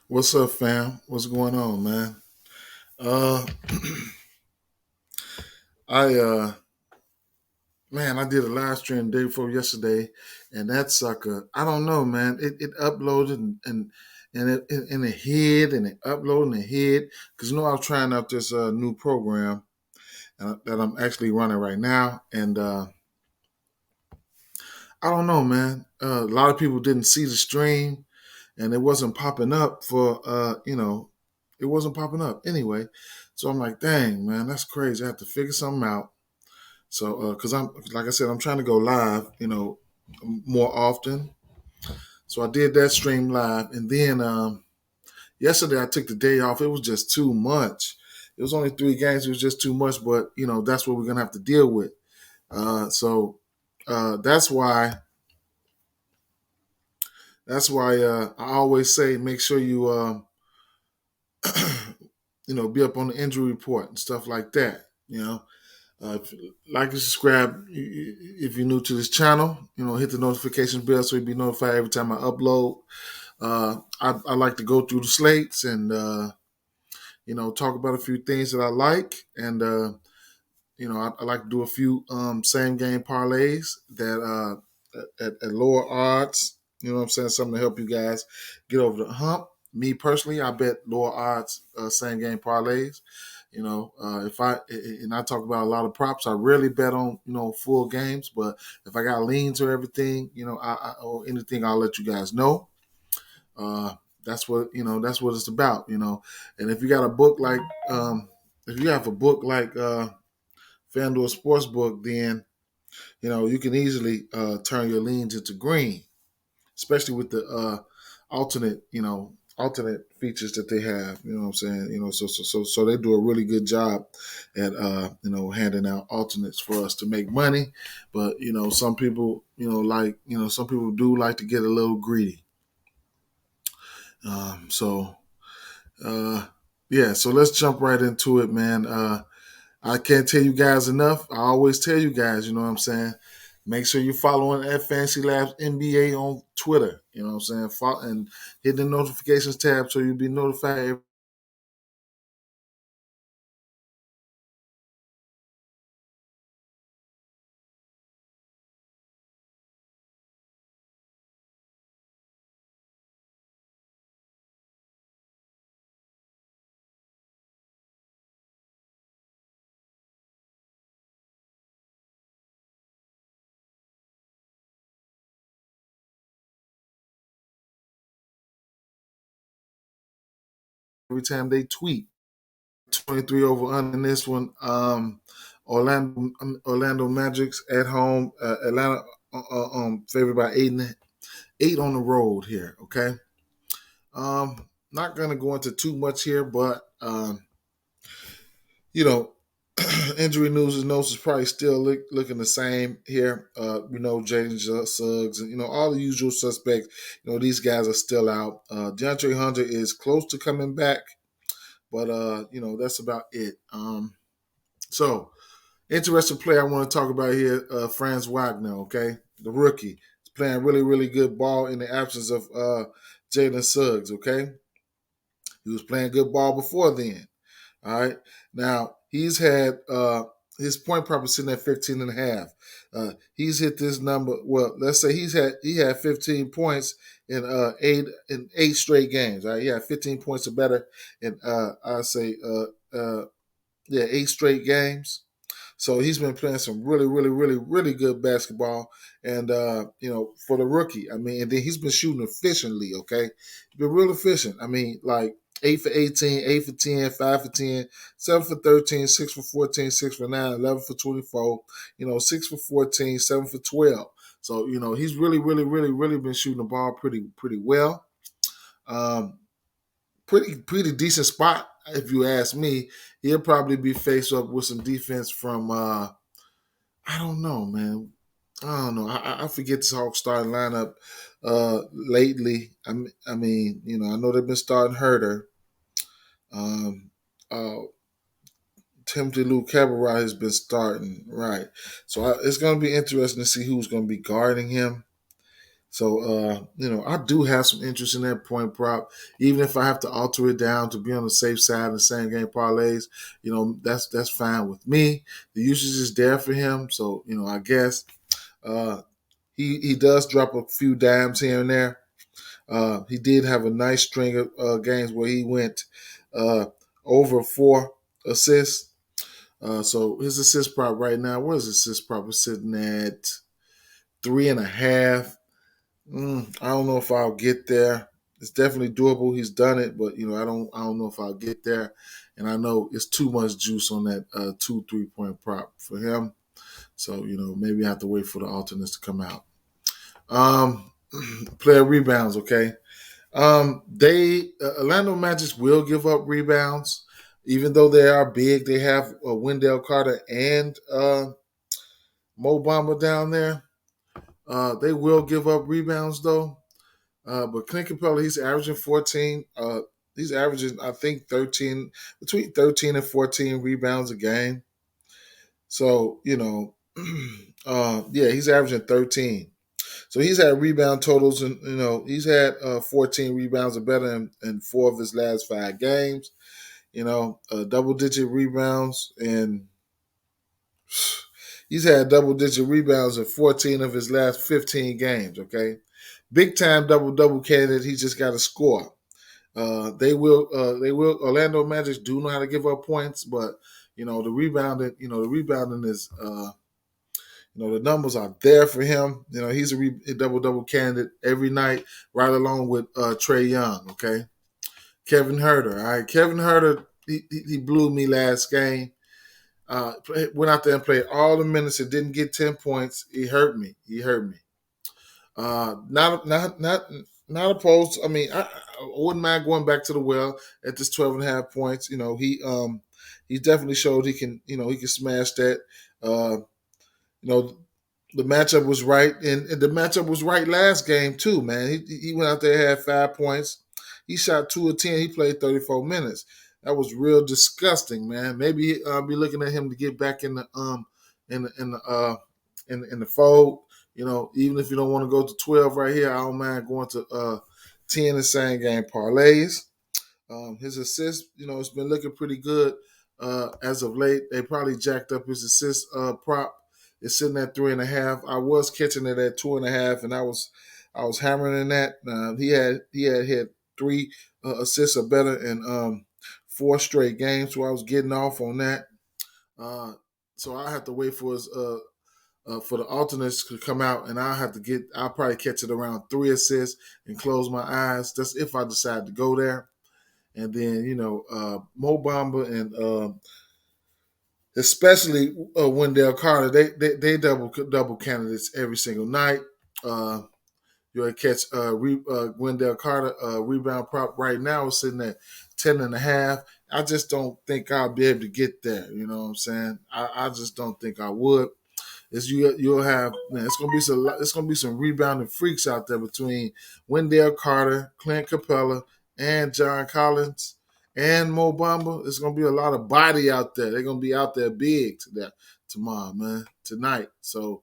What's up, fam? What's going on, man? Uh, I man, I did a live stream the day before yesterday, and that sucker, I don't know, man. It uploaded and it hid and it uploaded and it hid because I was trying out this new program that I'm actually running right now, and I don't know, man. A lot of people didn't see the stream, and it wasn't popping up for it wasn't popping up anyway. So I'm like, dang, man, that's crazy. I have to figure something out. So, because I'm like I said, I'm trying to go live, more often. So I did that stream live, and then yesterday I took the day off. It was just too much. It was only 3 games. It was just too much, but that's what we're gonna have to deal with. So that's why I always say make sure you be up on the injury report and stuff like that. Like and subscribe if you're new to this channel. Hit the notification bell so you'll be notified every time I upload. I like to go through the slates and talk about a few things that I like, and I like to do a few same game parlays that at lower odds. You know what I'm saying? Something to help you guys get over the hump. Me personally, I bet lower odds same game parlays. If I talk about a lot of props, I rarely bet on full games. But if I got leans or everything, or anything, I'll let you guys know. Uh, that's what it's about. And if you got a book like if you have a book like Fanduel Sportsbook, then you can easily turn your leans into green, especially with the alternate, alternate features that they have. You know what I'm saying? So they do a really good job at handing out alternates for us to make money. But some people, some people do like to get a little greedy. So uh, yeah, so let's jump right into it, man. I can't tell you guys enough. I always tell you guys, you know what I'm saying? Make sure you're following at Fantasy Labs NBA on Twitter. You know what I'm saying? Follow, and hit the notifications tab so you'll be notified every time they tweet. 23 over under in this one. Orlando Magic's at home. Atlanta favored by 8 on the road here. Okay. Not gonna go into too much here, but you know, injury news is probably still looking the same here. Jaden Suggs and all the usual suspects. These guys are still out. DeAndre Hunter is close to coming back, but that's about it. So interesting player I want to talk about here, Franz Wagner. Okay, the rookie. He's playing really really good ball in the absence of Jalen Suggs. Okay, he was playing good ball before then. All right. Now he's had his point prop is sitting at 15 and a half. He's hit this number. Well, let's say he had 15 points in eight straight games. Right? He had 15 points or better in I say yeah, 8 straight games. So he's been playing some really, really, really, really good basketball. And for the rookie, I mean, and then he's been shooting efficiently. Okay, he's been real efficient. I mean, like 8 for 18, 8 for 10, 5 for 10, 7 for 13, 6 for 14, 6 for 9, 11 for 24. 6 for 14, 7 for 12. So he's really, really, really, really been shooting the ball pretty well. Um, pretty decent spot if you ask me. He'll probably be faced up with some defense from I don't know, man. I don't know. I forget this Hawks starting lineup lately. I mean, I know they've been starting Herder. Um, uh, Timothy Luke Cabarrot has been starting, right? So it's going to be interesting to see who's going to be guarding him. So I do have some interest in that point prop, even if I have to alter it down to be on the safe side in the same game parlays. That's fine with me. The usage is there for him, so I guess uh, he does drop a few dimes here and there. He did have a nice string of games where he went uh, over 4 assists. So his assist prop right now, where is his assist prop? It's sitting at 3.5. I don't know if I'll get there. It's definitely doable. He's done it, but I don't know if I'll get there. And I know it's too much juice on that 2 3 point prop for him. So maybe I have to wait for the alternates to come out. Um, Player rebounds, okay. They Orlando Magic will give up rebounds, even though they are big. They have Wendell Carter and Mo Bamba down there. They will give up rebounds though. But Clint Capella, he's averaging 14. He's averaging, I think, between 13 and 14 rebounds a game. So yeah, he's averaging 13. So he's had rebound totals, and he's had 14 rebounds or better in 4 of his last 5 games. Double-digit rebounds, and he's had double-digit rebounds in 14 of his last 15 games. Okay, big time double candidate. He just got to score. They will. They will. Orlando Magic do know how to give up points, but the rebounding. The rebounding is. The numbers are there for him. He's a double candidate every night, right along with Trey Young. Okay, Kevin Herter. All right, Kevin Herter. He blew me last game. Went out there and played all the minutes and didn't get 10 points. He hurt me. Not opposed. I mean, I wouldn't mind going back to the well at this 12.5 points. He definitely showed he can smash that. You know, the matchup was right, and the matchup was right last game too. Man, he went out there, had 5 points. He shot 2 of 10. He played 34 minutes. That was real disgusting, man. Maybe I'll be looking at him to get back in the in the fold. Even if you don't want to go to 12 right here, I don't mind going to 10 the same game parlays. His assist, it's been looking pretty good as of late. They probably jacked up his assist prop. It's sitting at 3.5. I was catching it at 2.5, and I was hammering in that. He had 3 assists or better in 4 straight games, so I was getting off on that. So I have to wait for his for the alternates to come out, and I'll probably catch it around 3 assists and close my eyes. That's if I decide to go there. And then Mo Bamba and especially Wendell Carter, they double candidates every single night. You'll catch Wendell Carter rebound prop right now is sitting at 10.5. I just don't think I'll be able to get there. You know what I'm saying? I just don't think I would. You'll have, man, it's gonna be some rebounding freaks out there between Wendell Carter, Clint Capella, and John Collins and Mo Bamba. It's gonna be a lot of body out there. They're gonna be out there big tomorrow, man, tonight. So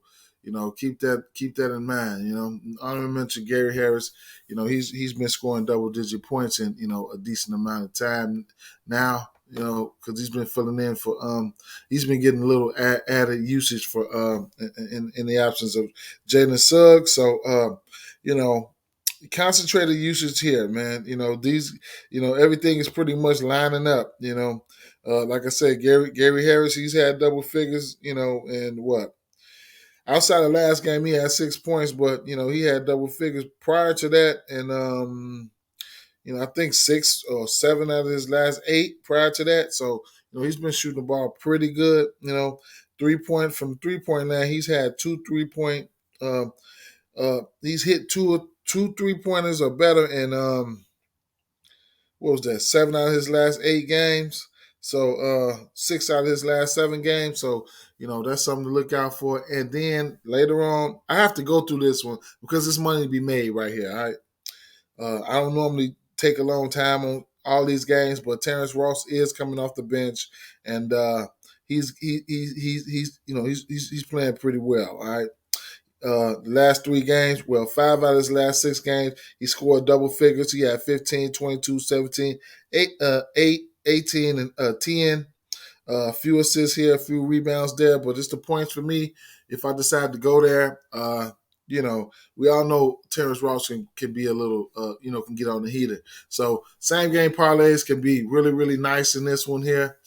keep that in mind. Honorable mention Gary Harris. He's been scoring double-digit points in a decent amount of time now. Because he's been filling in for he's been getting a little added usage for in the absence of Jalen Suggs. So concentrated usage here, man. Everything is pretty much lining up. Like I said, Gary Harris, he's had double figures. And what outside of last game he had 6 points, but he had double figures prior to that, and I think 6 or 7 out of his last 8 prior to that. So, he's been shooting the ball pretty good. 3-point from 3-point line, he's had 2 3-point. He's hit two 3-pointers or better in what was that? 7 out of his last 8 games. So 6 out of his last 7 games. So that's something to look out for. And then later on, I have to go through this one because there's money to be made right here. All right. I don't normally take a long time on all these games, but Terrence Ross is coming off the bench, and he's playing pretty well. All right, the last 3 games. Well, 5 out of his last 6 games, he scored double figures. He had 15, 22, 17, 8, 18, and 10. A few assists here, a few rebounds there, but it's the points for me. If I decide to go there, we all know Terrence Ross can be a little, can get on the heater. So same game parlays can be really, really nice in this one here.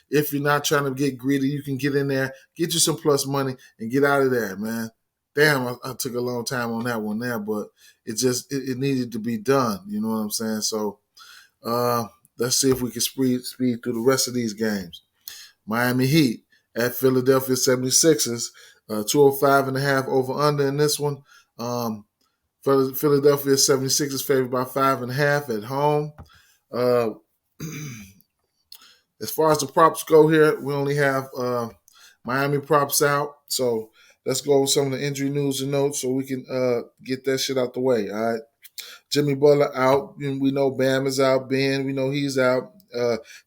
If you're not trying to get greedy, you can get in there, get you some plus money, and get out of there, man. Damn, I took a long time on that one there, but it needed to be done. You know what I'm saying? So let's see if we can speed through the rest of these games. Miami Heat at Philadelphia 76ers, 205.5 over under in this one. Philadelphia 76ers favored by 5.5 at home. As far as the props go here, we only have Miami props out. So let's go over some of the injury news and notes so we can get that shit out the way. All right. Jimmy Butler out. We know Bam is out. Ben, we know he's out.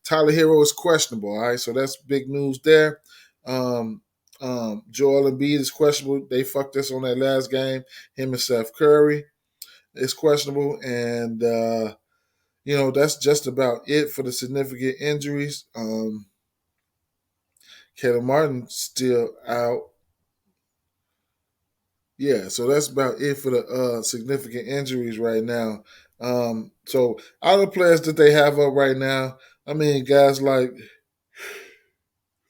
Tyler Hero is questionable. All right. So that's big news there. Joel Embiid is questionable. They fucked us on that last game. Him and Steph Curry is questionable. And, that's just about it for the significant injuries. Caleb Martin still out. Yeah, so that's about it for the significant injuries right now. So out of the players that they have up right now, I mean, guys like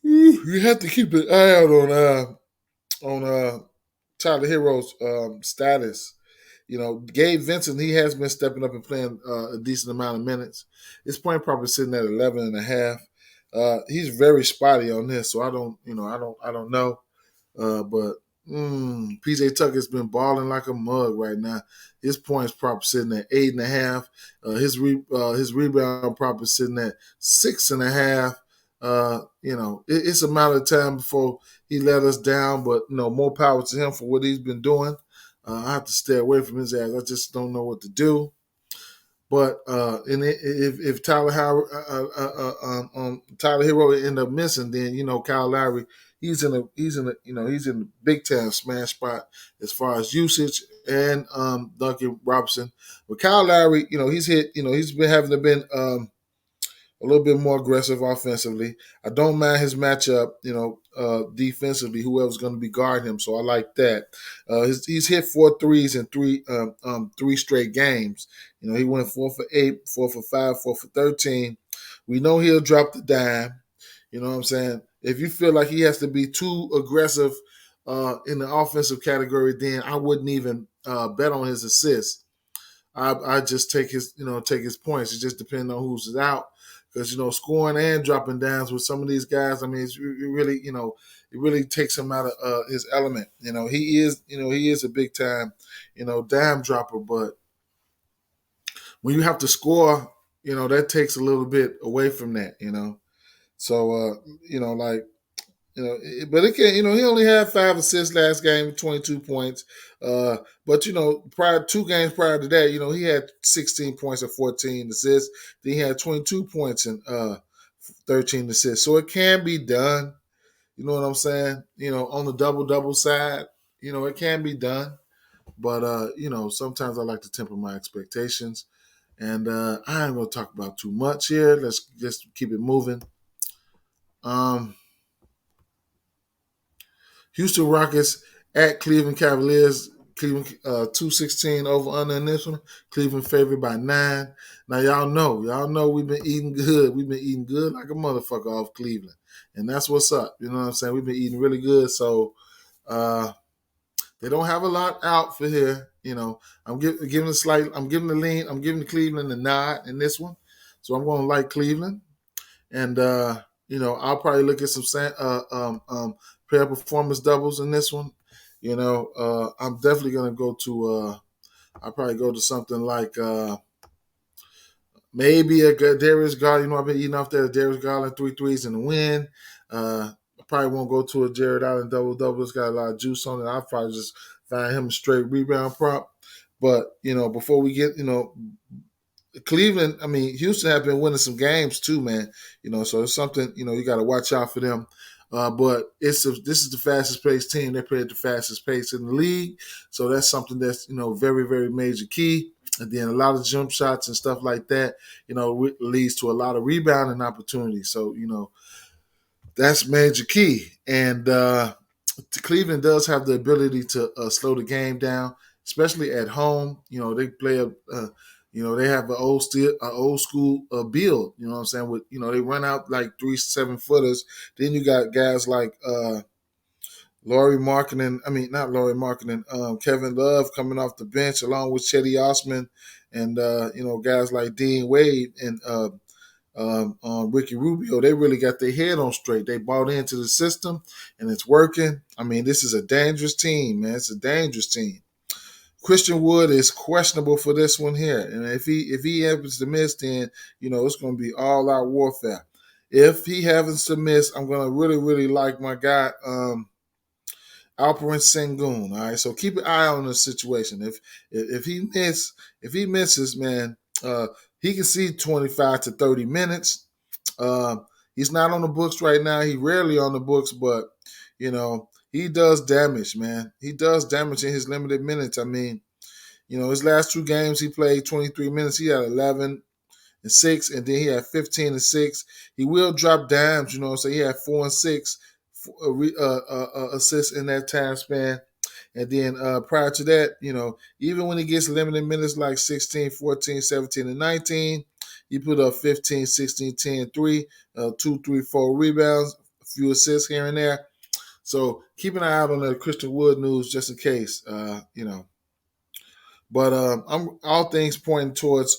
you have to keep an eye out on Tyler Hero's status. Gabe Vincent, he has been stepping up and playing a decent amount of minutes. His point probably sitting at 11.5. He's very spotty on this, so I don't know. But PJ Tucker's been balling like a mug right now. His points prop sitting at 8.5. His rebound prop is sitting at 6.5. It's a matter of time before he let us down, but more power to him for what he's been doing. I have to stay away from his ass. I just don't know what to do. But if Tyler Hero end up missing, then Kyle Lowry he's in the big time smash spot as far as usage and Duncan Robinson. But Kyle Lowry, he's been having to been a little bit more aggressive offensively. I don't mind his matchup, defensively, whoever's going to be guarding him. So I like that. He's hit 4 threes in three straight games. He went 4 for 8, 4 for 5, 4 for 13. We know he'll drop the dime. You know what I'm saying? If you feel like he has to be too aggressive in the offensive category, then I wouldn't even bet on his assists. I just take his points. It just depends on who's out. Because scoring and dropping downs with some of these guys, I mean, it really takes him out of his element. He is a big time, dime dropper. But when you have to score, that takes a little bit away from that. So but again, he only had 5 assists last game, 22 points. But prior 2 games prior to that, he had 16 points and 14 assists. Then he had 22 points and 13 assists. So it can be done. You know what I'm saying? On the double side, it can be done. But sometimes I like to temper my expectations. And I ain't gonna talk about too much here. Let's just keep it moving. Houston Rockets at Cleveland Cavaliers. Cleveland 216 over under in this one. Cleveland favored by 9. Now y'all know we've been eating good. We've been eating good like a motherfucker off Cleveland, and that's what's up. You know what I'm saying? We've been eating really good. So they don't have a lot out for here. I'm giving the lean. I'm giving Cleveland a nod in this one. So I'm going to like Cleveland, and I'll probably look at some pair of performance doubles in this one. I'm definitely going to go to I'll probably go to something like maybe a Darius Garland. I've been eating off that Darius Garland 3 threes in the win. I probably won't go to a Jared Allen double. It's got a lot of juice on it. I'll probably just find him a straight rebound prop. But, before we get, Cleveland, I mean, Houston have been winning some games too, man. So it's something, you got to watch out for them. But this is the fastest paced team. They play at the fastest pace in the league, so that's something that's very very major key. And then a lot of jump shots and stuff like that, leads to a lot of rebounding opportunities. So that's major key. And Cleveland does have the ability to slow the game down, especially at home. They play they have an old school build. You know what I'm saying? With they run out like 3 7-footers. Then you got guys like Laurie Markkinen. I mean, not Laurie Markkinen. Kevin Love coming off the bench along with Chetty Osman, and guys like Dean Wade and Ricky Rubio. They really got their head on straight. They bought into the system, and it's working. I mean, this is a dangerous team, man. It's a dangerous team. Christian Wood is questionable for this one here, and if he happens to miss, then it's going to be all out warfare. If he happens to miss, I'm going to really really like my guy Alperen Sengun. All right, so keep an eye on the situation. If he misses, man, he can see 25 to 30 minutes. He's not on the books right now. He rarely on the books, but he does damage, man. He does damage in his limited minutes. I mean, his last 2 games he played 23 minutes. He had 11 and 6, and then he had 15 and 6. He will drop dimes, so he had 4 and 6 assists in that time span. And then prior to that, even when he gets limited minutes like 16, 14, 17, and 19, he put up 15, 16, 10, 3, 2, 3, 4 rebounds, a few assists here and there. So keep an eye out on the Christian Wood news just in case, But I'm all things pointing towards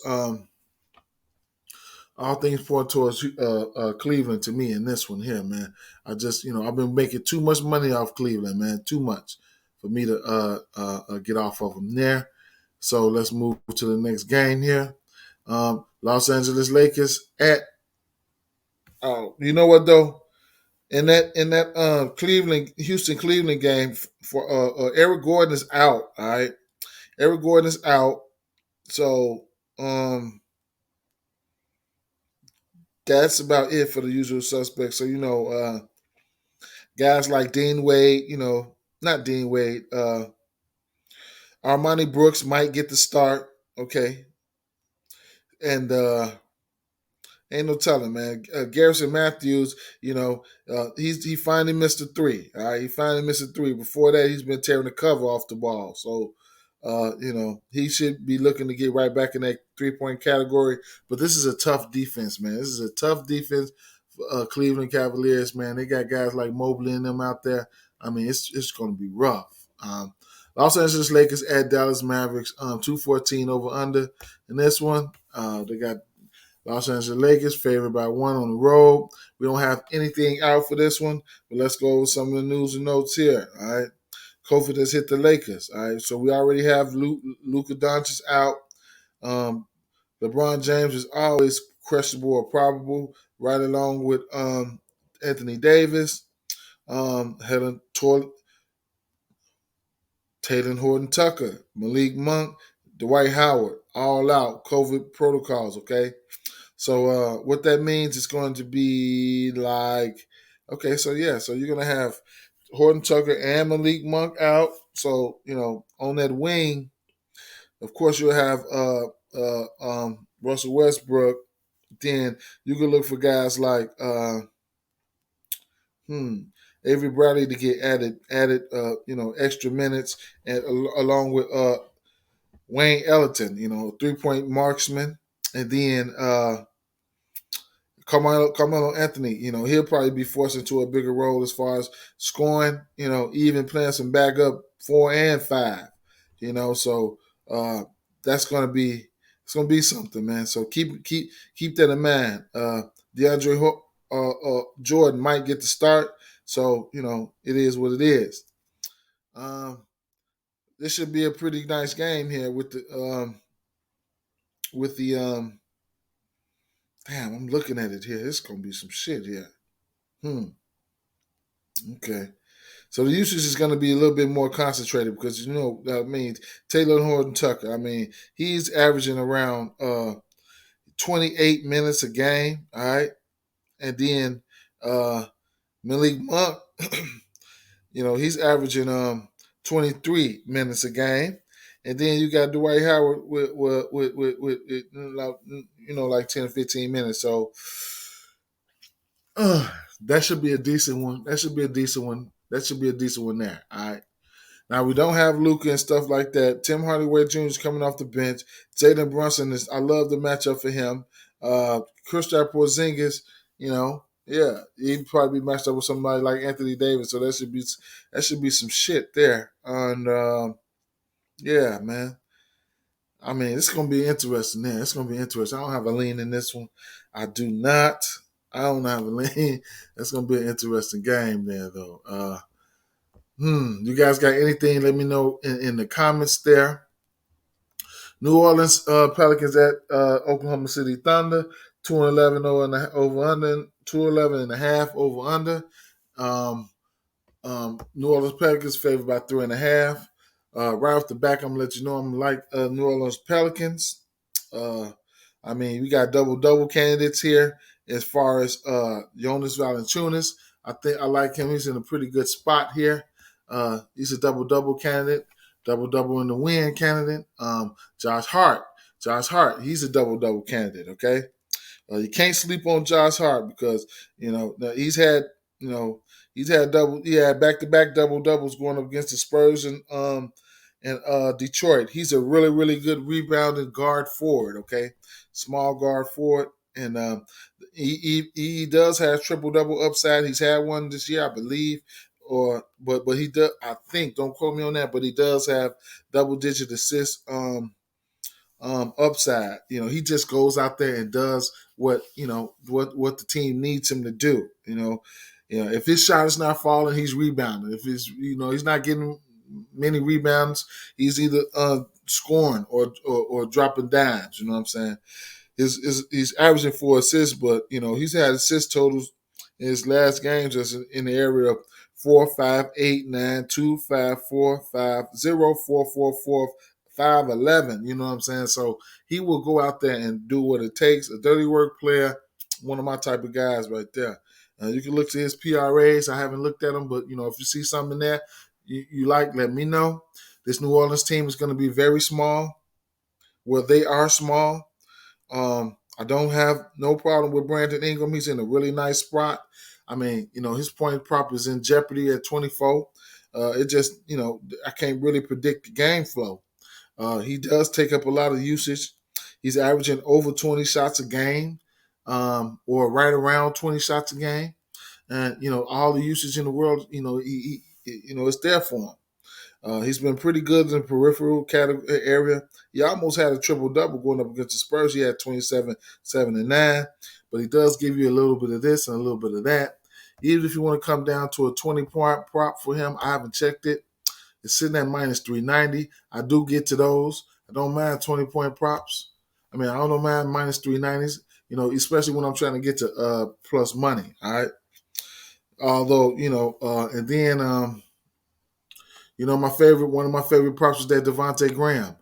Cleveland to me in this one here, man. I just, I've been making too much money off Cleveland, man. Too much for me to get off of them there. So let's move to the next game here. Los Angeles Lakers at. Oh, you know what though? In that Houston Cleveland game for Eric Gordon is out. All right, Eric Gordon is out. So that's about it for the usual suspects. So guys like Dean Wade, not Dean Wade, Armani Brooks might get the start. Okay, and ain't no telling, man. Garrison Matthews, he finally missed a three. All right, he finally missed a three. Before that, he's been tearing the cover off the ball. So, he should be looking to get right back in that 3-point category. But this is a tough defense, man. This is a tough defense for Cleveland Cavaliers, man. They got guys like Mobley and them out there. I mean, it's going to be rough. Los Angeles Lakers at Dallas Mavericks, 214 over under. In this one, they got Los Angeles Lakers favored by 1 on the road. We don't have anything out for this one, but let's go over some of the news and notes here. All right. COVID has hit the Lakers. All right. So we already have Luka Doncic out. LeBron James is always questionable or probable, right along with Anthony Davis, Taylor Horton Tucker, Malik Monk, Dwight Howard, all out COVID protocols, okay? So what that means is going to be like, okay, so you're going to have Horton Tucker and Malik Monk out. So, on that wing, of course, you'll have Russell Westbrook. Then you can look for guys like Avery Bradley to get added extra minutes, and along with Wayne Ellington, 3-point marksman, and then Carmelo Anthony, he'll probably be forced into a bigger role as far as scoring, even playing some backup 4 and 5, so that's gonna be something, man. So keep that in mind. Jordan might get the start, so it is what it is. This should be a pretty nice game here with the damn, I'm looking at it here. It's gonna be some shit here. Okay. So the usage is going to be a little bit more concentrated because that means Taylor Horton Tucker. I mean, he's averaging around 28 minutes a game. All right, and then Malik Monk, he's averaging 23 minutes a game. And then you got Dwight Howard like 10 or 15 minutes. So that should be a decent one. That should be a decent one. That should be a decent one there. All right. Now we don't have Luka and stuff like that. Tim Hardaway Jr. is coming off the bench. Jalen Brunson is. I love the matchup for him. Kristaps Porzingis, yeah, he'd probably be matched up with somebody like Anthony Davis. So that should be some shit there. And yeah, man. I mean, it's gonna be interesting there. It's gonna be interesting. I don't have a lean in this one. I do not. I don't have a lean. It's gonna be an interesting game there, though. You guys got anything? Let me know in the comments there. New Orleans Pelicans at Oklahoma City Thunder. 211 over under. 211 and a half over under. Um, New Orleans Pelicans favored by 3.5. Right off the back, I'm gonna let you know I'm like New Orleans Pelicans. Uh, I mean, we got double candidates here as far as Jonas Valanciunas. I think I like him. He's in a pretty good spot here. He's a double candidate, double in the win candidate. Josh Hart. Josh Hart, he's a double candidate. Okay, you can't sleep on Josh Hart because he's had you know he had back to back double doubles going up against the Spurs and Detroit. He's a really good rebounding guard forward. Okay, small guard forward, and he does have triple double upside. He's had one this year, I believe. But he does. I think. Don't quote me on that. But he does have double digit assists. Upside. He just goes out there and does what the team needs him to do. If his shot is not falling, he's rebounding. If he's not getting many rebounds, he's either scoring or dropping dimes. You know what I'm saying? He's averaging 4 assists, but he's had assist totals in his last games just in the area of 4, 5, 8, 9, 2, 5, 4, 5, 0, 4, 4, 4, 5, 11. You know what I'm saying? So he will go out there and do what it takes. A dirty work player, one of my type of guys right there. You can look to his PRAs. I haven't looked at them, but if you see something there you like, let me know. This New Orleans team is going to be very small. Well, they are small. I don't have no problem with Brandon Ingram. He's in a really nice spot. I mean, his point prop is in jeopardy at 24. It just, I can't really predict the game flow. He does take up a lot of usage. He's averaging over 20 shots a game, or right around 20 shots a game. And, all the usage in the world, it's there for him. He's been pretty good in the peripheral category area. He almost had a triple double going up against the Spurs. He had 27, 7, and 9. But he does give you a little bit of this and a little bit of that. Even if you want to come down to a 20-point prop for him, I haven't checked it. It's sitting at minus 390. I do get to those. I don't mind 20-point props. I mean, I don't mind minus 390s, especially when I'm trying to get to plus money. All right. Although, and then one of my favorite props is that Devontae Graham,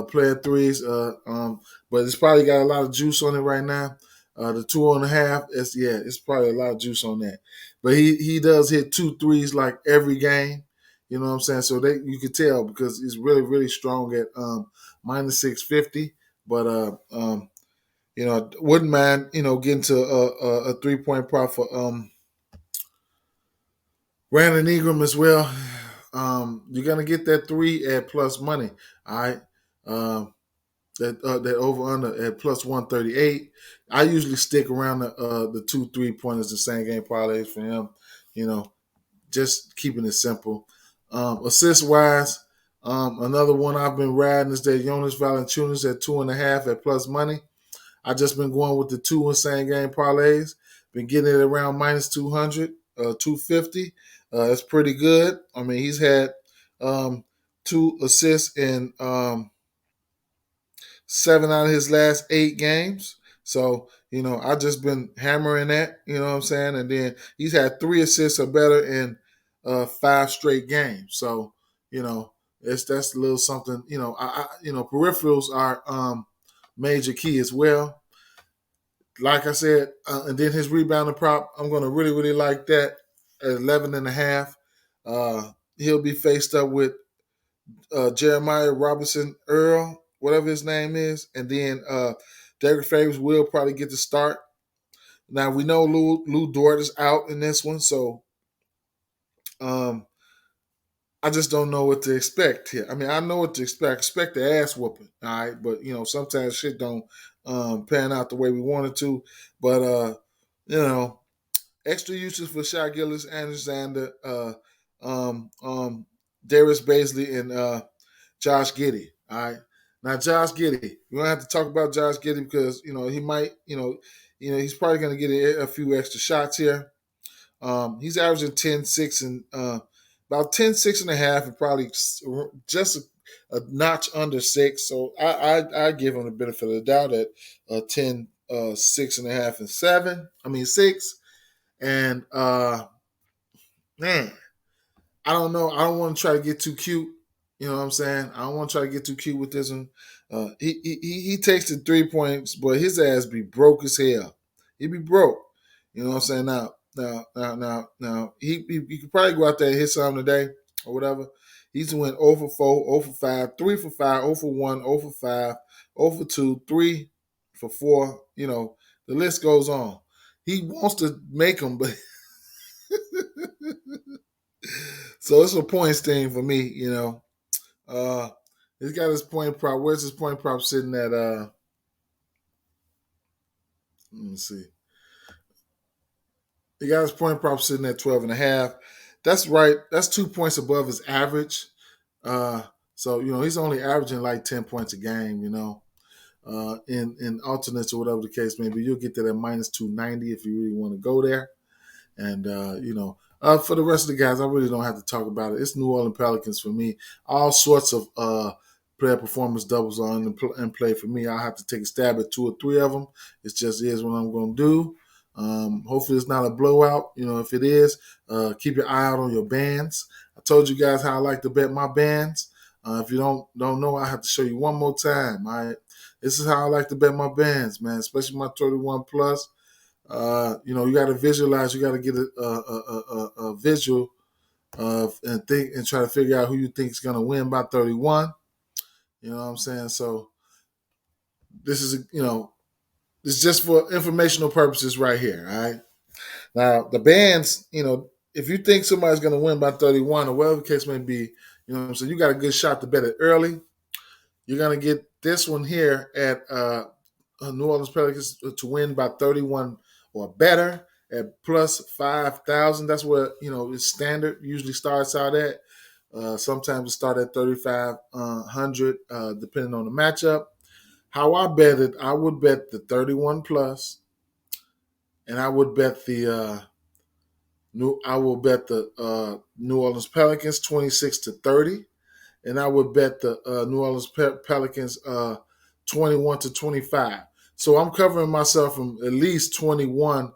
player threes. But it's probably got a lot of juice on it right now. The 2.5, it's probably a lot of juice on that. But he does hit 2 threes like every game. You know what I'm saying? So you can tell because he's really strong at minus 650. But wouldn't mind getting to a 3-point prop for Brandon Ingram as well. You're gonna get that 3 at plus money. All right. That over under at plus 138. I usually stick around the 2 3-pointers, the same game parlays for him. Just keeping it simple. Assist wise, another one I've been riding is that Jonas Valanciunas at 2.5 at plus money. I just been going with the 2 same game parlays. Been getting it around minus 200, 250. That's pretty good. I mean, he's had 2 assists in 7 out of his last 8 games. So, I just been hammering that, you know what I'm saying? And then he's had 3 assists or better in 5 straight games. So, that's a little something, peripherals are major key as well. Like I said, and then his rebounding prop, I'm going to really like that. at 11 and a half. He'll be faced up with Jeremiah Robinson Earl, whatever his name is, and then Derek Favors will probably get the start. Now we know Lou Dort is out in this one, so um, I just don't know what to expect here. I mean, I know what to expect. I expect the ass whooping, all right, but sometimes shit don't pan out the way we want it to. But you know, extra uses for Shai Gillis, Alexander, Darius Baisley, and Josh Giddey. All right. Now Josh Giddey, we don't have to talk about Josh Giddey because he might, he's probably going to get a few extra shots here. He's averaging 10, 6, and about 10, 6.5, and probably just a notch under 6. So I give him the benefit of the doubt at 10, 6.5, and 7. I mean 6. And man, I don't know. I don't want to try to get too cute. You know what I'm saying? I don't want to try to get too cute with this one. He takes the 3 points, but his ass be broke as hell. He be broke. You know what I'm saying? Now, he could probably go out there and hit something today or whatever. He's went 0 for 4, 0 for 5, 3 for 5, 0 for 1, 0 for 5, 0 for 2, 3 for 4. The list goes on. He wants to make them, but so it's a points thing for me. Uh, he's got his point prop. Where's his point prop sitting at? Let me see. He got his point prop sitting at 12.5. That's right. That's 2 points above his average. Uh, so he's only averaging like 10 points a game. In alternates or whatever the case may be, you'll get that at minus 290 if you really want to go there. And for the rest of the guys, I really don't have to talk about it. It's New Orleans Pelicans for me. All sorts of player performance doubles are in play for me. I'll have to take a stab at 2 or 3 of them. It just is what I'm going to do. Hopefully it's not a blowout. If it is, keep your eye out on your bands. I told you guys how I like to bet my bands. If you don't know, I have to show you one more time. All right, this is how I like to bet my bands, man. Especially my 31 plus. You got to visualize. You got to get a visual and think and try to figure out who you think is going to win by 31. You know what I'm saying? So this is it's just for informational purposes right here. All right. Now the bands, if you think somebody's going to win by 31 or whatever the case may be, so you got a good shot to bet it early. You're going to get this one here at New Orleans Pelicans to win by 31 or better at plus 5,000. That's where it's standard. Usually starts out at. Sometimes it start at 3,500, depending on the matchup. How I bet it, I would bet the 31 plus, and I would bet the New Orleans Pelicans 26-30. And I would bet the New Orleans Pelicans 21-25. So I'm covering myself from at least 21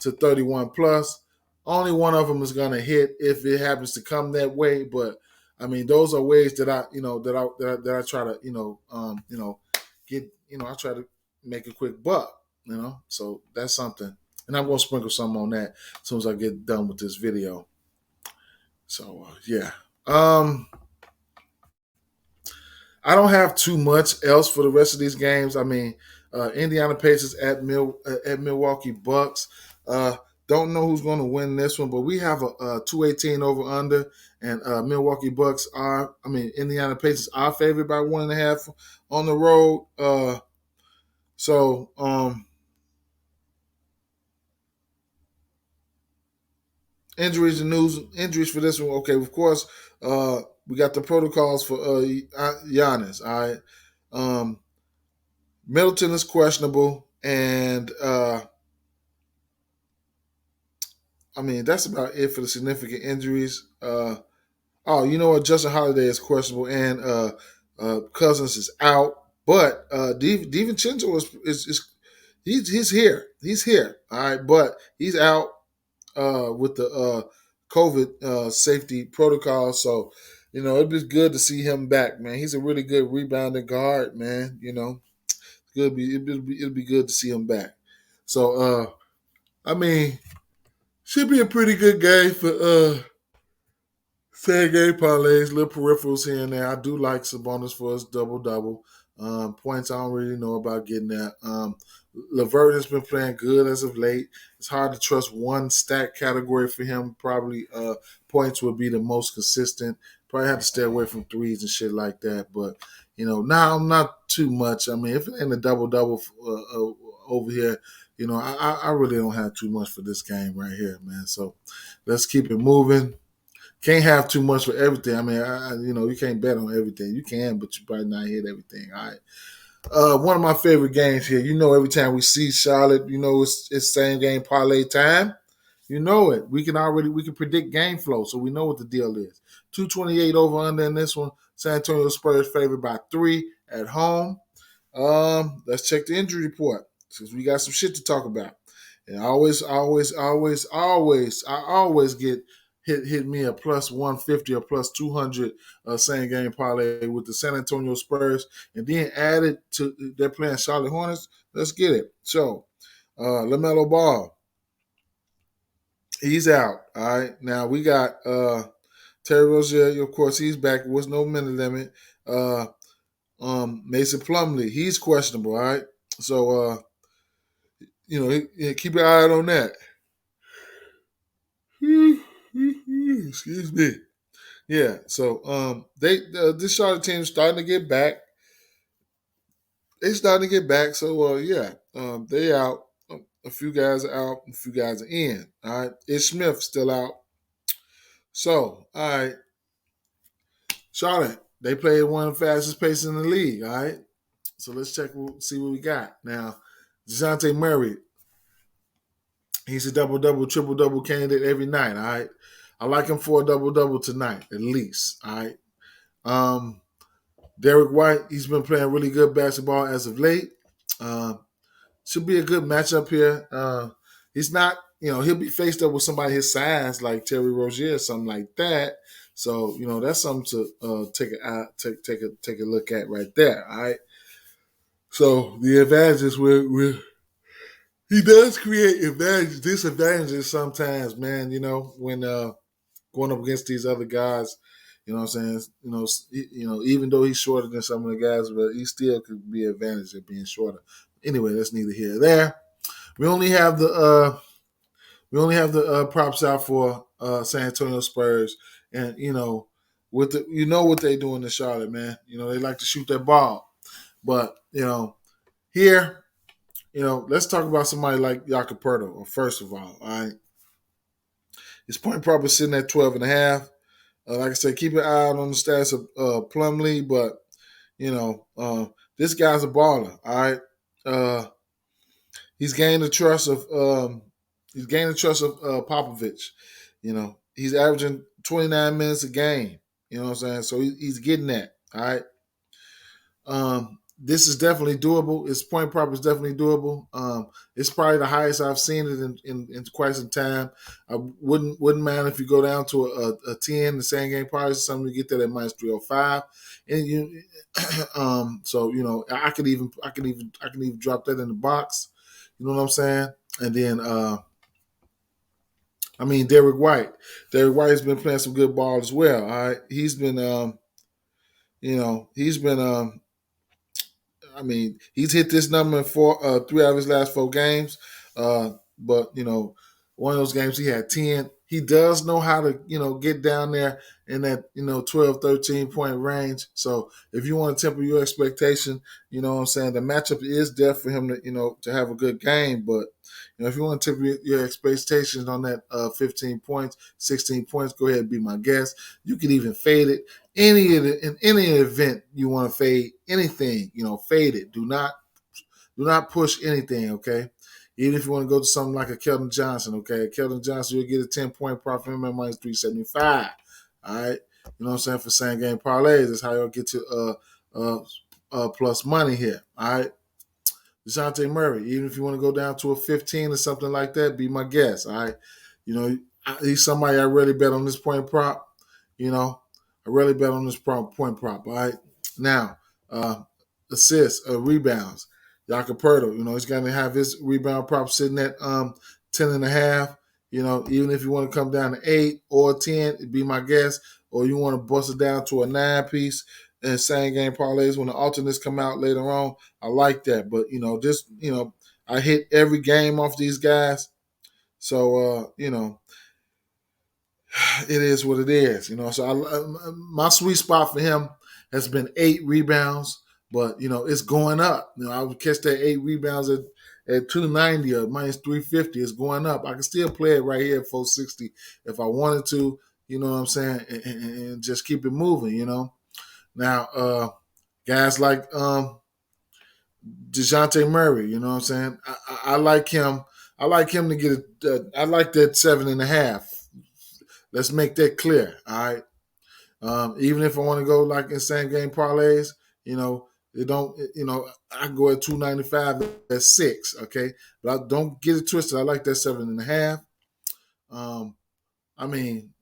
to 31 plus. Only one of them is going to hit if it happens to come that way. But I mean, those are ways that I try to get I try to make a quick buck. So that's something, and I'm going to sprinkle some on that as soon as I get done with this video. So yeah. I don't have too much else for the rest of these games. I mean, Indiana Pacers at Milwaukee Bucks. Don't know who's going to win this one, but we have a 218 over under, and Milwaukee Bucks Indiana Pacers are favored by 1.5 on the road. Injuries and news. Injuries for this one. Okay, of course, we got the protocols for Giannis. All right. Middleton is questionable, and that's about it for the significant injuries. You know what? Justin Holiday is questionable, and Cousins is out. But DiVincenzo is he's here. He's here. All right, but he's out with the COVID safety protocol. So it'd be good to see him back, man. He's a really good rebounding guard, man. It'd be good to see him back. So Should be a pretty good game for same game parlays, little peripherals here and there. I do like Sabonis for his double double. Points I don't really know about getting that. Levert has been playing good as of late. It's hard to trust one stat category for him. Probably points would be the most consistent. Probably have to stay away from threes and shit like that. But now I'm not too much. I mean, if it ain't a double double over here, I really don't have too much for this game right here, man. So let's keep it moving. Can't have too much for everything. I mean, you can't bet on everything. You can, but you probably not hit everything. All right. One of my favorite games here. Every time we see Charlotte, it's same game parlay time. You know it. We can predict game flow, so we know what the deal is. 228 over under in this one. San Antonio Spurs favored by 3 at home. Let's check the injury report since we got some shit to talk about. And I always get hit me a plus 150 or plus 200 same game parlay with the San Antonio Spurs, and then added to they're playing Charlotte Hornets. Let's get it. So, LaMelo Ball, he's out. All right, now we got Terry Rozier. Of course, he's back. There was no minute limit. Mason Plumlee, he's questionable. All right, so keep your eye on that. Excuse me. Yeah, so this Charlotte team is starting to get back. They starting to get back. So yeah, they out. A few guys are out. A few guys are in. All right, Ish Smith still out. So all right, Charlotte, they played one of the fastest paces in the league. All right, so let's see what we got now. DeJounte Murray, he's a double double, triple double candidate every night. All right, I like him for a double double tonight at least. All right. Um, Derek White, he's been playing really good basketball as of late. Uh, should be a good matchup here. He's not, he'll be faced up with somebody his size like Terry Rozier or something like that. So that's something to take a look at right there. All right. So the advantages he does create disadvantages sometimes, man. When going up against these other guys. You know what I'm saying? Even though he's shorter than some of the guys, but he still could be advantaged at being shorter. Anyway, that's neither here nor there. We only have the props out for San Antonio Spurs, and what they do in the Charlotte, man. They like to shoot that ball, but here, let's talk about somebody like Jacoperto. First of all right, his point prop is sitting at 12.5. Like I said, keep an eye out on the stats of Plumlee, but this guy's a baller. All right, he's gained the trust of Popovich. He's averaging 29 minutes a game. You know what I'm saying? So he's getting that. All right. This is definitely doable. His point prop is definitely doable. It's probably the highest I've seen it in quite some time. I wouldn't mind if you go down to a 10, the same game price, something to get that at minus 305. And so I could even drop that in the box. You know what I'm saying? And then Derek White. Derek White has been playing some good ball as well. All right. He's hit this number in 3 out of his last 4 games. But one of those games he had 10. He does know how to, get down there in that, 12, 13 point range. So if you want to temper your expectation, you know what I'm saying, the matchup is there for him to have a good game. But if you want to temper your expectations on that 15 points, 16 points, go ahead and be my guest. You can even fade it. In any event you want to fade anything, fade it. Do not push anything, okay? Even if you want to go to something like a Keldon Johnson, okay? Keldon Johnson, you'll get a 10-point profit from him minus 375. All right. You know what I'm saying? For same game parlays, that's how you'll get to plus money here. All right. DeJounte Murray, even if you want to go down to a 15 or something like that, be my guest. All right. He's somebody I really bet on this point prop. I really bet on this point prop. All right. Now, assists, rebounds. Jacoperto, he's going to have his rebound prop sitting at 10.5. Even if you want to come down to 8 or 10, it'd be my guess. Or you want to bust it down to a 9 piece and same game parlays when the alternates come out later on. I like that. But just I hit every game off these guys. So it is what it is. So my sweet spot for him has been 8 rebounds, but it's going up. I would catch that 8 rebounds at 290 or minus 350. It's going up. I can still play it right here at 460 if I wanted to. You know what I'm saying, and just keep it moving. Now guys like DeJounte Murray. You know what I'm saying. I like him. I like him to get it. I like that 7.5. Let's make that clear. All right. Even if I want to go like in same game parlays, it don't. I can go at 295 at 6. Okay, but I don't get it twisted. I like that 7.5. Um, I mean,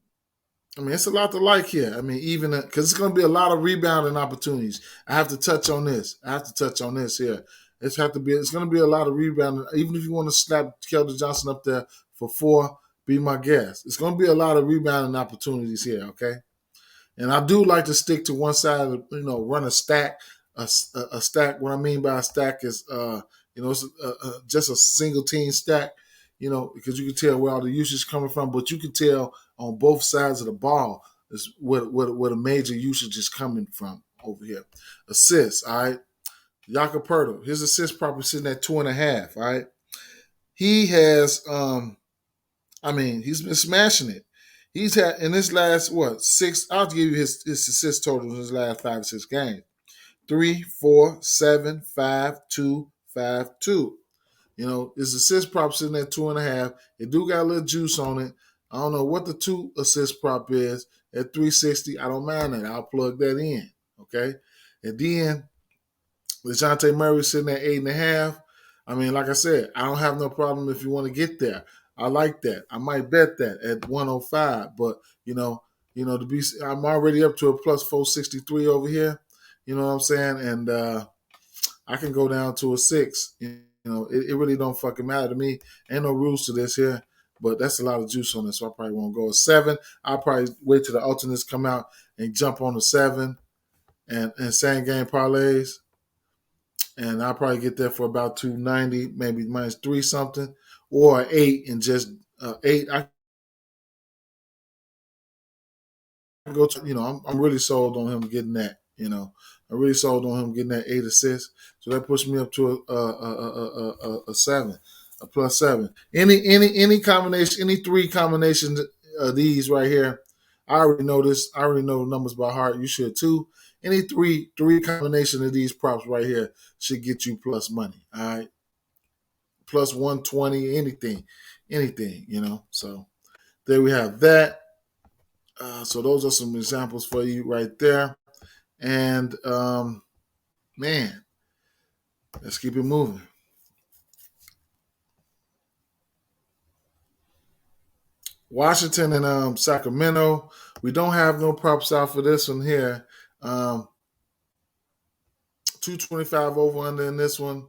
it's a lot to like here. Even because it's going to be a lot of rebounding opportunities. I have to touch on this. Here. It's going to be a lot of rebounding. Even if you want to slap Keldon Johnson up there for 4, be my guest. It's going to be a lot of rebounding opportunities here. Okay. And I do like to stick to one side of, run a stack. A stack. What I mean by a stack is, it's just a single team stack, because you can tell where all the usage is coming from, but you can tell on both sides of the ball is where the major usage is coming from over here. Assists, all right. Jakob Poeltl, his assist probably sitting at 2.5, all right. He has, he's been smashing it. He's had in his last 6. I'll give you his assist total in his last 5 or 6 games: 3, 4, 7, 5, 2, 5, 2. His assist prop sitting at 2.5. It do got a little juice on it. I don't know what the 2 assist prop is at 360. I don't mind that. I'll plug that in. Okay, and then DeJounte Murray sitting at 8.5. Like I said, I don't have no problem if you want to get there. I like that. I might bet that at 105, but I'm already up to a plus 463 over here. You know what I'm saying? And I can go down to a 6. It really don't fucking matter to me. Ain't no rules to this here, but that's a lot of juice on this, so I probably won't go a 7. I'll probably wait till the alternates come out and jump on the 7 and same game parlays. And I'll probably get there for about 290, maybe minus 3 something, or 8 and just 8. I can go to, I'm really sold on him getting that. I'm really sold on him getting that 8 assists. So that puts me up to a 7, a plus 7. Any combination, any 3 combinations of these right here. I already know this. I already know the numbers by heart. You should too. Any three combination of these props right here should get you plus money. All right, plus 120, anything. So there we have that. So those are some examples for you right there. And man, let's keep it moving. Washington and Sacramento. We don't have no props out for this one here. 225 over under in this one.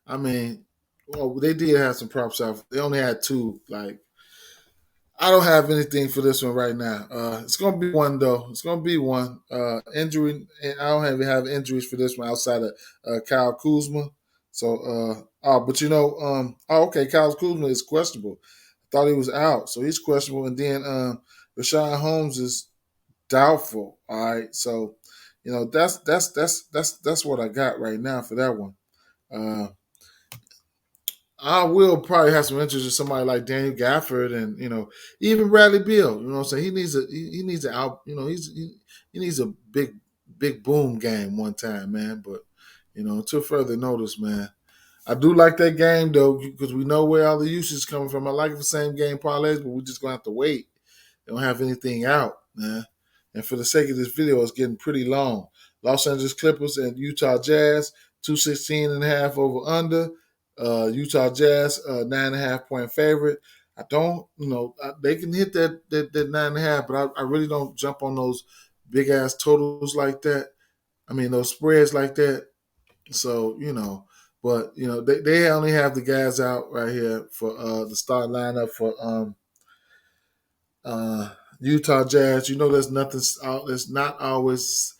They did have some props out. They only had 2. I don't have anything for this one right now. It's gonna be one though. It's gonna be one injury. I don't have injuries for this one outside of Kyle Kuzma. So, okay, Kyle Kuzma is questionable. I thought he was out, so he's questionable. And then Rashawn Holmes is doubtful. All right, so that's what I got right now for that one. I will probably have some interest in somebody like Daniel Gafford and even Bradley Beal. You know what I'm saying? He needs a out. He needs a big boom game one time, man. But until further notice, man. I do like that game though because we know where all the usage is coming from. I like the same game parlays, but we're just gonna have to wait. They don't have anything out, man. And for the sake of this video, it's getting pretty long. Los Angeles Clippers and Utah Jazz, 216.5 over under. Utah Jazz, 9.5 point favorite. I don't, they can hit that 9.5, but I really don't jump on those big ass totals like that. Those spreads like that. So, but they only have the guys out right here for the start lineup for Uh, Utah Jazz, you know, there's nothing out. It's not always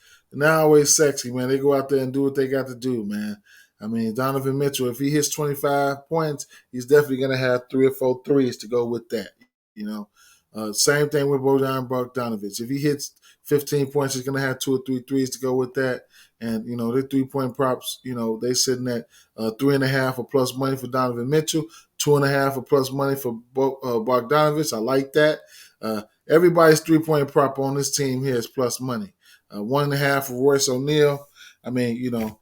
sexy, man. They go out there and do what they got to do, man. I mean, Donovan Mitchell, if he hits 25 points, he's definitely going to have 3 or 4 threes to go with that. You know, same thing with Bojan Bogdanovic. If he hits 15 points, he's going to have 2 or 3 threes to go with that. And you know, their 3-point props, you know, they sitting at 3.5 or plus money for Donovan Mitchell, 2.5 or plus money for Bogdanovic. I like that. Everybody's 3-point prop on this team here is plus money. 1.5 for Royce O'Neal. I mean, you know,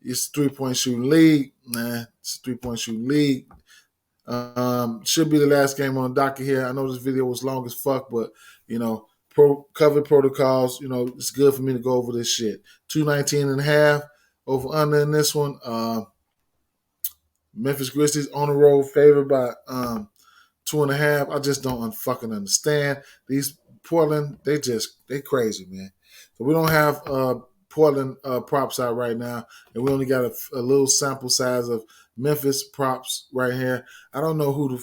it's a 3-point shooting league, man. It's a 3-point shooting league. Should be the last game on the docket here. I know this video was long as fuck, but you know, COVID protocols. You know, it's good for me to go over this shit. 219.5 over under in this one. Memphis Grizzlies on the road, favored by 2.5. I just don't fucking understand these Portland. They crazy, man. So we don't have Portland props out right now, and we only got a little sample size of Memphis props right here. I don't know who the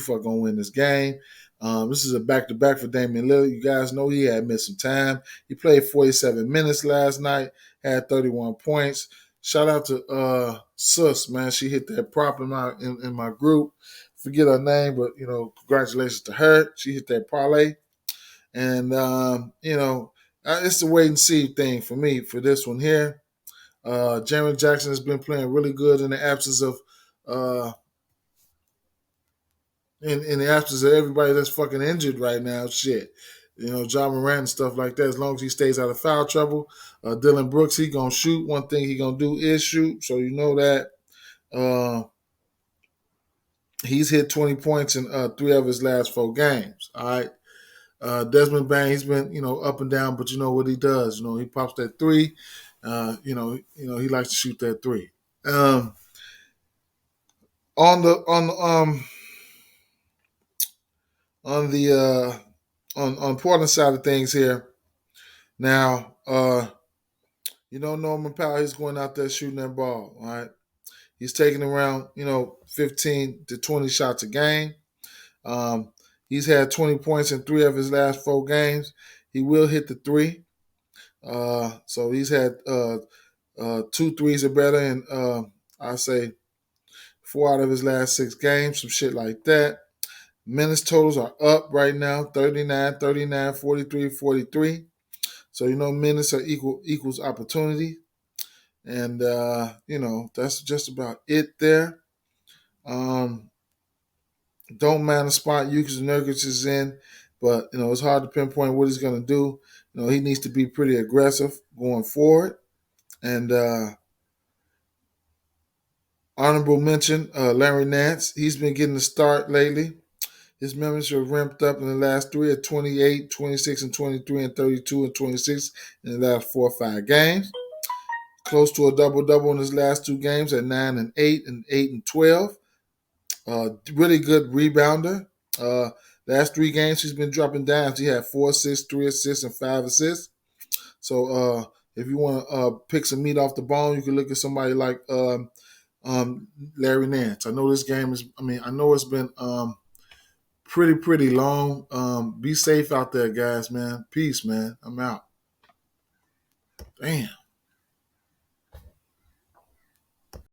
fuck gonna win this game. This is a back-to-back for Damian Lillard. You guys know he had missed some time. He played 47 minutes last night, had 31 points. Shout out to Sus, man. She hit that prop in my group. Forget her name, but you know, congratulations to her. She hit that parlay, and you know, it's the wait and see thing for me for this one here. Jaren Jackson has been playing really good in the absence of uh, in the absence of everybody that's fucking injured right now. Shit. You know, John Morant and stuff like that. As long as he stays out of foul trouble, Dylan Brooks, he gonna shoot. One thing he gonna do is shoot. So you know that. He's hit 20 points in 3 of his last 4 games. All right. Desmond Bain, he's been, you know, up and down, but you know what he does. You know, he pops that 3. He likes to shoot that 3. On the on the on Portland side of things here. Now, you know, Norman Powell, he's going out there shooting that ball. All right. He's taking around, you know, 15 to 20 shots a game. He's had 20 points in 3 of his last 4 games. He will hit the 3. So he's had 2 threes or better, and I say 4 out of his last 6 games, some shit like that. Minutes totals are up right now, 39, 39, 43, 43. So you know, minutes are equals opportunity, and you know, that's just about it there. Don't mind the spot Yukis Nurkic is in, but you know, it's hard to pinpoint what he's going to do. You know, he needs to be pretty aggressive going forward. And honorable mention, Larry Nance. He's been getting the start lately. His membership ramped up in the last 3 at 28, 26, and 23, and 32 and 26 in the last 4 or 5 games. Close to a double-double in his last 2 games at 9 and 8 and 8 and 12. Really good rebounder. Last 3 games he's been dropping dimes. He had 4 assists, 3 assists, and 5 assists. So if you want to pick some meat off the bone, you can look at somebody like Larry Nance. I know this game is. I mean, I know it's been pretty long. Be safe out there, guys. Man, peace, man. I'm out. Damn.